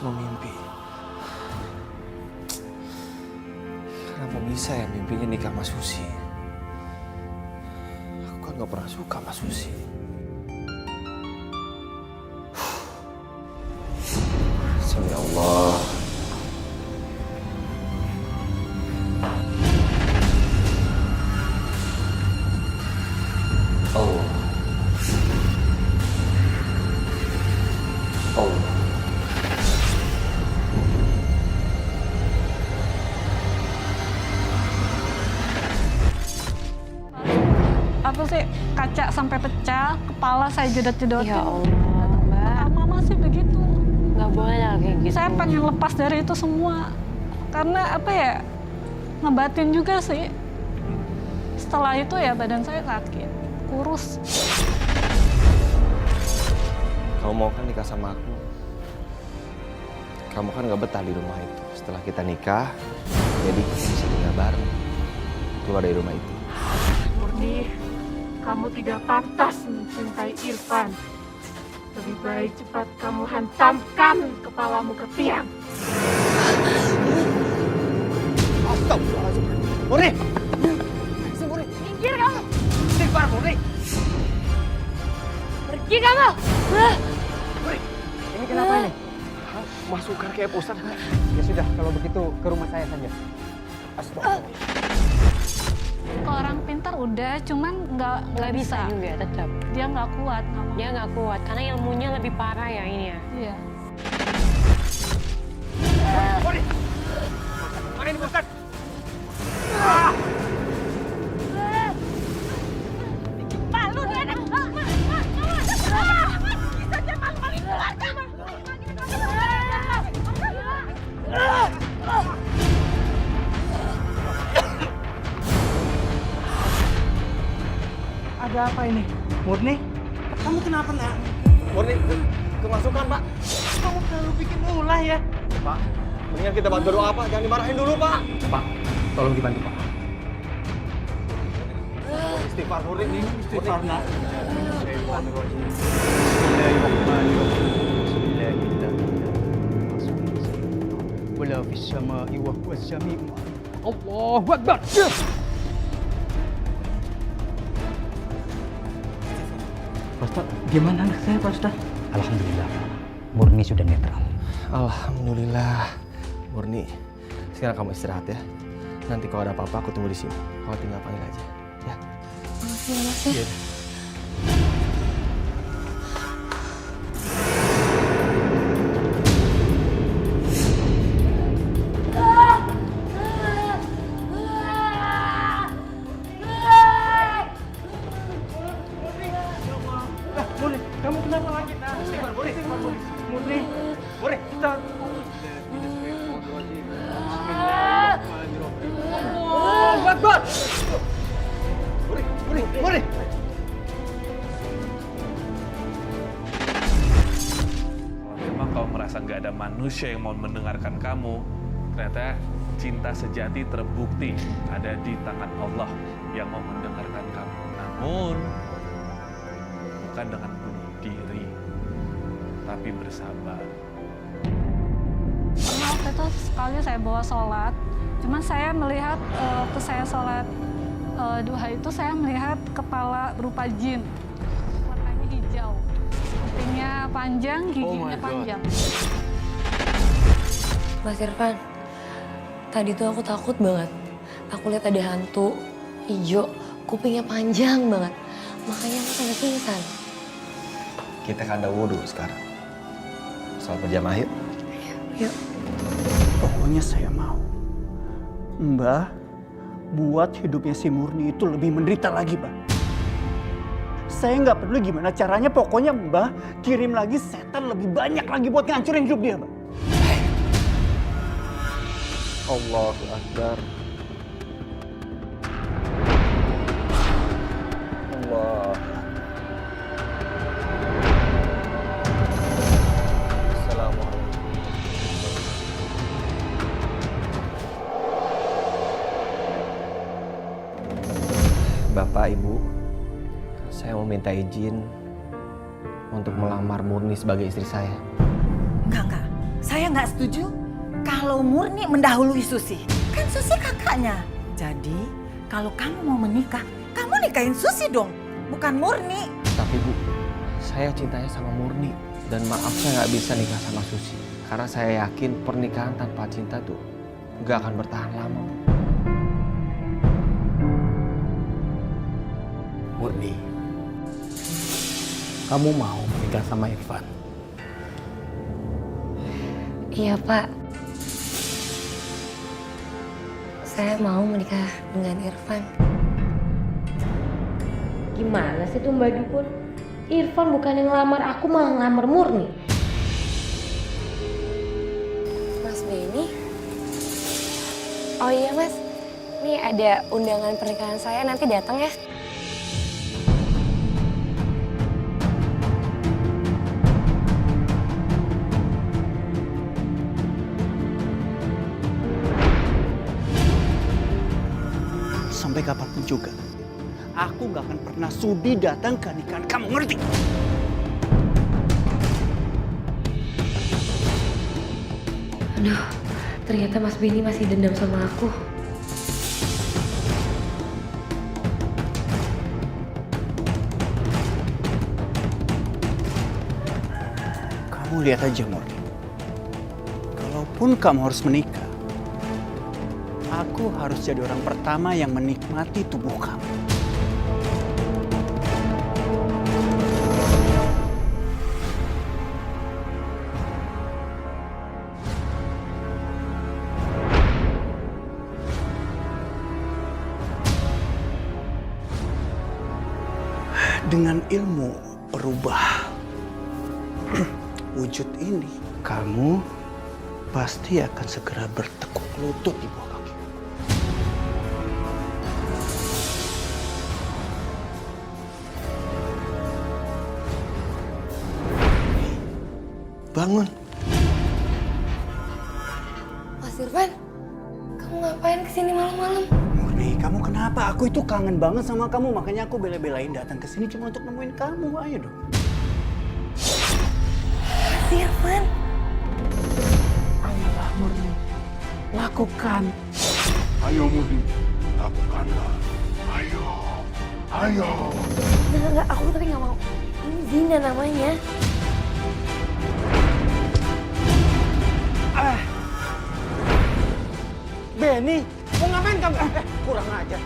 cuma mimpi. Kenapa bisa ya mimpinya nikah sama Susi? Aku kan gak pernah suka sama Susi. Sami Allah. Allah. Allah. Apa sih, kaca sampai pecah, kepala saya jedot-jedotin. Ya Allah, Mbak. Mama sih begitu. Nggak boleh lah kayak gitu. Saya pengen lepas dari itu semua. Karena apa ya, ngebatin juga sih. Setelah itu ya badan saya sakit, kurus. Kamu mau kan nikah sama aku? Kamu kan gak betah di rumah itu. Setelah kita nikah, jadi kita bisa tinggal bareng. Keluar dari rumah itu. Murni, kamu tidak pantas mencintai Irfan. Lebih baik cepat kamu hantamkan kepalamu ke tiang. Astagfirullahaladzim. Murni! Murni! Minggir kamu! Istighfar, Murni! Pergi kamu! Murni! Ini kenapa ini? Masukkan kayak pusat. Ya sudah, kalau begitu ke rumah saya saja. Astagfirullah. Kalau orang pintar udah, cuman nggak bisa. juga tetap. Dia nggak kuat. Dia nggak kuat karena ilmunya lebih parah ya ini ya. Iya. Murni! Mana ini pusat? Malu nih anak! Bisa aja malu-maluin keluarga! Ada apa ini? Murni? Kamu kenapa, nak? Murni, kemasukan, Pak. Kamu terlalu bikin ulah ya. Pak, mendingan kita bantu doa, Pak. Jangan dimarahin dulu, Pak. Pak, tolong dibantu, Pak. Istighfar, Murni. Istighfar, nak. Wala fis sama'i wa huwa sami'u. Allahu Akbar. Pak Ustaz, gimana anak saya, Pak Ustaz? Alhamdulillah, Murni sudah netral. Alhamdulillah. Murni, sekarang kamu istirahat ya. Nanti kalau ada apa-apa aku tunggu di sini. Kalau tinggal panggil aja, ya. Makasih ya Mas ya. Iya. Murni, kamu kenapa lagi? Nah, istighfar, Murni. Murni. Murni, kita... Allahu Akbar. Murni. Kalau memang kau merasa nggak ada manusia yang mau mendengarkan kamu, ternyata cinta sejati terbukti ada di tangan Allah yang mau mendengarkan kamu. Namun, bukan dengan bunuh diri, tapi bersabar. Pernah waktu itu sekali saya bawa sholat, cuman saya melihat waktu saya sholat duha itu saya melihat kepala berupa jin, warnanya hijau, kupingnya panjang, giginya panjang. Mas Irfan, tadi tuh aku takut banget. Aku lihat ada hantu hijau, kupingnya panjang banget. Makanya aku sampai pingsan. Kita kan ada wudhu sekarang. Salat berjamaah yuk. Yuk. Pokoknya saya mau Mbah buat hidupnya si Murni itu lebih menderita lagi, Mbah. Saya nggak peduli gimana caranya, pokoknya Mbah kirim lagi setan lebih banyak lagi buat ngancurin hidup dia, Mbah. Allahu Akbar. Allah. Assalamualaikum. Bapak, Ibu, saya mau minta izin untuk melamar Murni sebagai istri saya. Enggak. Saya nggak setuju kalau Murni mendahului Susi. Kan Susi kakaknya. Jadi kalau kamu mau menikah, kamu nikahin Susi dong, bukan Murni. Tapi Bu, saya cintanya sama Murni. Dan maaf saya nggak bisa nikah sama Susi. Karena saya yakin pernikahan tanpa cinta tuh nggak akan bertahan lama, Bu. Murni, kamu mau menikah sama Irfan? Iya Pak. Saya mau menikah dengan Irfan. Gimana sih tuh Mbak Dukun? Irfan bukan yang ngelamar aku, malah ngelamar Murni. Mas Benny? Oh iya Mas, ini ada undangan pernikahan saya, nanti datang ya. Sampai kapanpun juga, aku gak akan pernah sudi datang ke nikahan kamu, ngerti? Aduh, ternyata Mas Benny masih dendam sama aku. Kamu lihat aja, Murni. Kalaupun kamu harus menikah, aku harus jadi orang pertama yang menikmati tubuh kamu. Dengan ilmu berubah wujud ini, kamu pasti akan segera bertekuk lutut di bawah kaki. Bangun. Mas Irfan, kamu ngapain kesini malam-malam? Murni, kamu kenapa? Aku itu kangen banget sama kamu, makanya aku bela-belain datang ke sini cuma untuk nemuin kamu. Ayo dong. Mas Irfan. Ayolah Murni, lakukan. Ayo Murni, lakukanlah. Ayo, ayo. Enggak, aku tapi nggak mau. Ini zina namanya. Benny, mau ngapain kamu? Kurang ajar.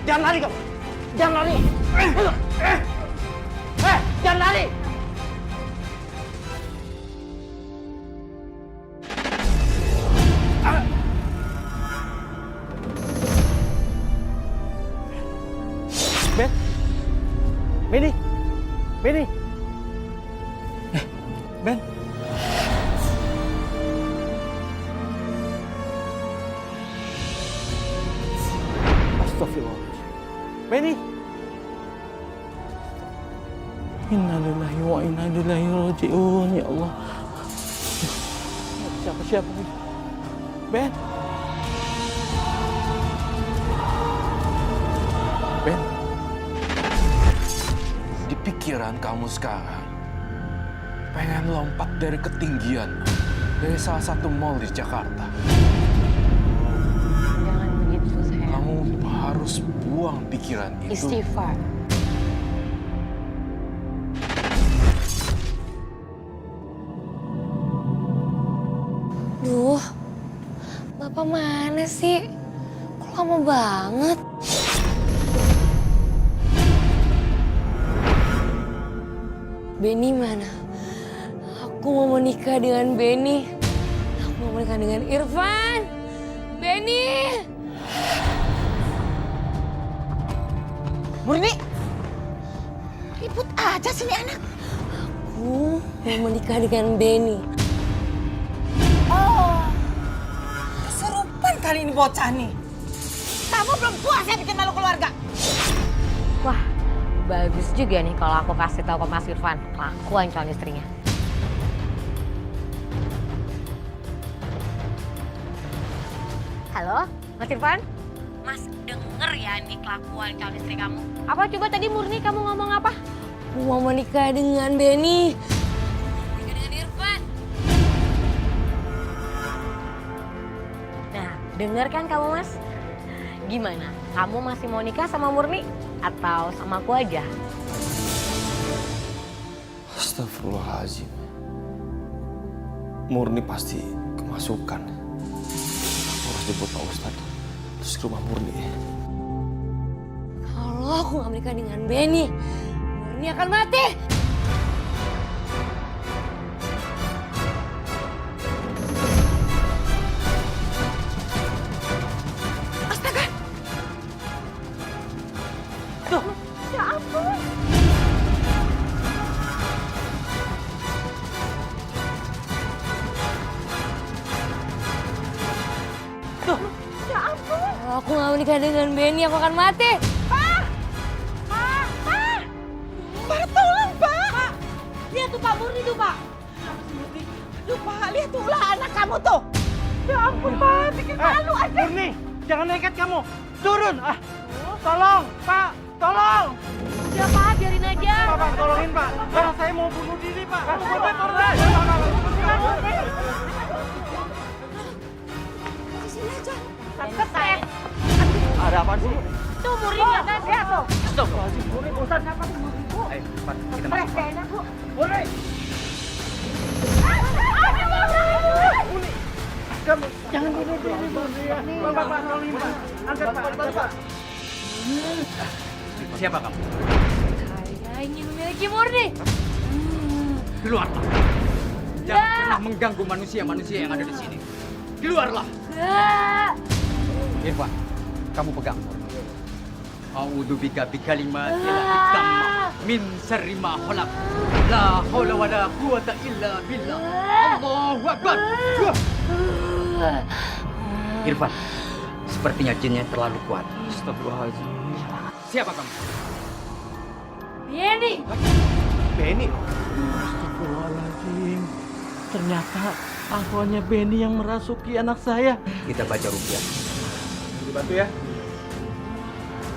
Jangan lari kamu. Jangan lari. Jangan lari. Ben, Benny, Benny. Ben. Astagfirullahaladzim. Benny. Innalillahi wa inna ilaihi raji'un. Ya Allah. Siapa-siapa ini? Ben. Ben. Di pikiran kamu sekarang, pengen lompat dari ketinggian, dari salah satu mall di Jakarta. Jangan begitu sayang. Kamu harus buang pikiran itu. Istighfar. Duh, Bapak mana sih? Kok lama banget? Benny mana? Aku mau menikah dengan Benny. Aku mau menikah dengan Irfan. Benny! Murni, ribut aja sini anak. Aku mau menikah dengan Benny. Oh, kesurupan kali ini bocah nih. Kamu belum puas ya bikin malu keluarga? Wah, bagus juga nih kalau aku kasih tahu ke Mas Irfan kelakuan calon istrinya. Halo, Mas Irfan? Mas denger ya nih kelakuan calon istri kamu. Apa coba tadi Murni kamu ngomong apa? Aku mau menikah dengan Benny. Menikah dengan Irfan. Dengar kan kamu Mas? Gimana? Kamu masih mau nikah sama Murni? Atau sama aku aja? Astagfirullahaladzim. Murni pasti kemasukan. Aku harus jemput Pak Ustadz. Terus ke rumah Murni. Kalau aku nggak menikah dengan Benny, Murni akan mati. Kalau aku nggak menikah dengan Benny, aku akan mati. Pak, tolong Pak. Lihat tuh Pak Murni tuh Pak. Duh, Pak, lihat tuh ulah anak kamu tuh. Ya ampun Pak, bikin malu aja. Murni, jangan nekat kamu. Turun. Tolong, Pak. Tolong. Ya Pak, biarin aja. Pak, tolongin Pak. Karena saya mau bunuh diri Pak. Ada apa sih? Tuh Murni lihat lihat tuh. Astagfirullahaladzim. Murni, bosan. Ayo, Pak, kita masuk. Enak Bu. Murni. Kamu jangan bunuh diri, Murni ya. Pak, tolongin Pak. Angkat Pak. Siapa kamu? Saya ingin memiliki Murni. Keluarlah. Jangan pernah mengganggu manusia-manusia yang ada di sini. Keluarlah. Irfan, kamu pegang Murni. A'udzubika bikalimatillahit tammah min syarri ma khalaq. La haula wala quwwata illa billah. Allahu akbar. Irfan, sepertinya jinnya terlalu kuat. Astagfirullahaladzim. Siapa kamu? Benny. Benny. Astagfirullahaladzim. Ternyata angkonya Benny yang merasuki anak saya. Kita baca rupiah. Dibantu ya.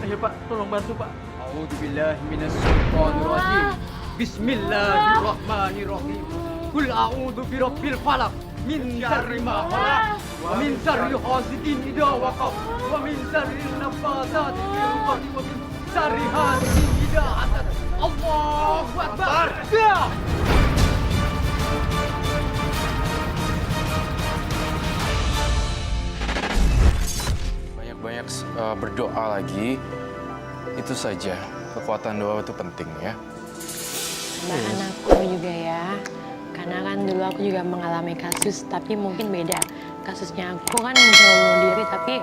Ayo Pak, tolong bantu Pak. A'udzubillahi minasyaitonir rajim. Bismillahirrahmanirrahim. Qul a'udzu birabbil falaq min syarri ma khalaq wa min syarri hasidin idza waqab wa min syarri nafatsati fil 'uqad wa min syarri hasidin idza hasad. Allahu akbar. Banyak-banyak berdoa lagi. Itu saja. Kekuatan doa itu penting ya. Tambahan aku juga ya. Karena kan dulu aku juga mengalami kasus, tapi mungkin beda. Kasusnya aku kan mencoba bunuh diri, tapi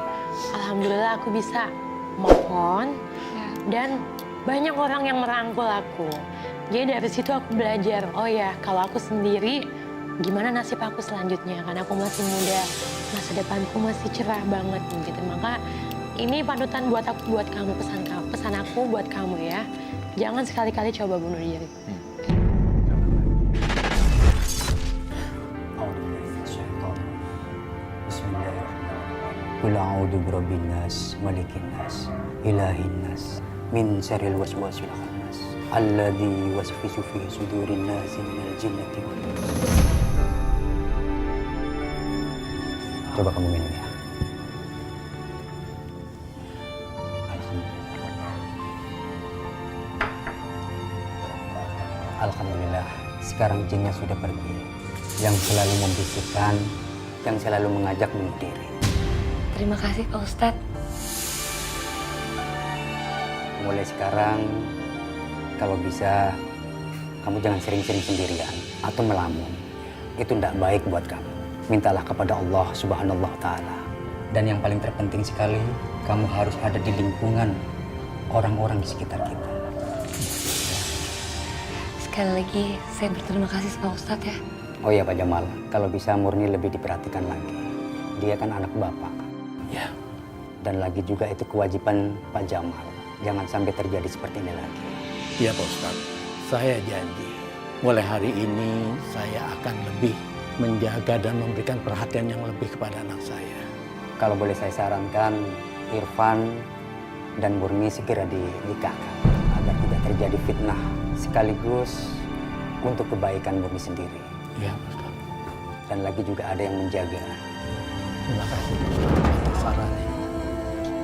alhamdulillah aku bisa move on. Dan banyak orang yang merangkul aku. Jadi dari situ aku belajar, oh ya kalau aku sendiri, gimana nasib aku selanjutnya. Karena aku masih muda, masa depanku masih cerah banget gitu. Maka ini panutan buat aku, buat kamu, pesan aku buat kamu ya. Jangan sekali-kali coba bunuh diri. Qul a'udzu birabbin nas, malikin nas, ilahin nas, min syarril waswasil khannas, alladzi yuwaswisu fi sudurin nas minal jinnati wan nas. Coba kamu minum ya. Alhamdulillah, sekarang jinnya sudah pergi. Yang selalu membisikkan, yang selalu mengajak bunuh diri. Terima kasih Pak Ustadz. Mulai sekarang, kalau bisa, kamu jangan sering-sering sendirian atau melamun. Itu tidak baik buat kamu. Mintalah kepada Allah Subhanahu wa Ta'ala. Dan yang paling terpenting sekali, kamu harus ada di lingkungan orang-orang di sekitar kita. Sekali lagi, saya berterima kasih Pak Ustadz ya. Oh ya Pak Jamal, kalau bisa Murni lebih diperhatikan lagi. Dia kan anak Bapak. Ya. Dan lagi juga itu kewajiban Pak Jamal. Jangan sampai terjadi seperti ini lagi. Iya Pak Ustadz, saya janji. Mulai hari ini saya akan lebih menjaga dan memberikan perhatian yang lebih kepada anak saya. Kalau boleh saya sarankan, Irfan dan Murni segera dinikahkan. Agar tidak terjadi fitnah. Sekaligus untuk kebaikan Murni sendiri. Iya Pak Ustadz. Dan lagi juga ada yang menjaga. Terima kasih Pak Ustadz. sarannya.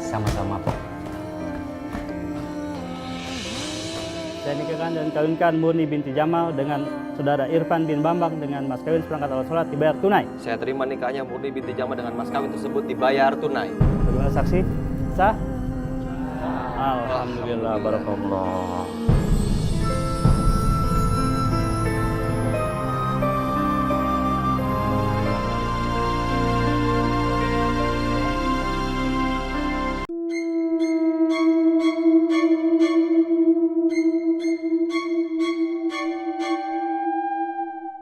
Sama-sama, Pak. Saya nikahkan dan kawinkan Murni binti Jamal dengan saudara Irfan bin Bambang dengan mas kawin seperangkat alat sholat dibayar tunai. Saya terima nikahnya Murni binti Jamal dengan mas kawin tersebut dibayar tunai. Bagaimana saksi? Sah? Alhamdulillah, barakallah.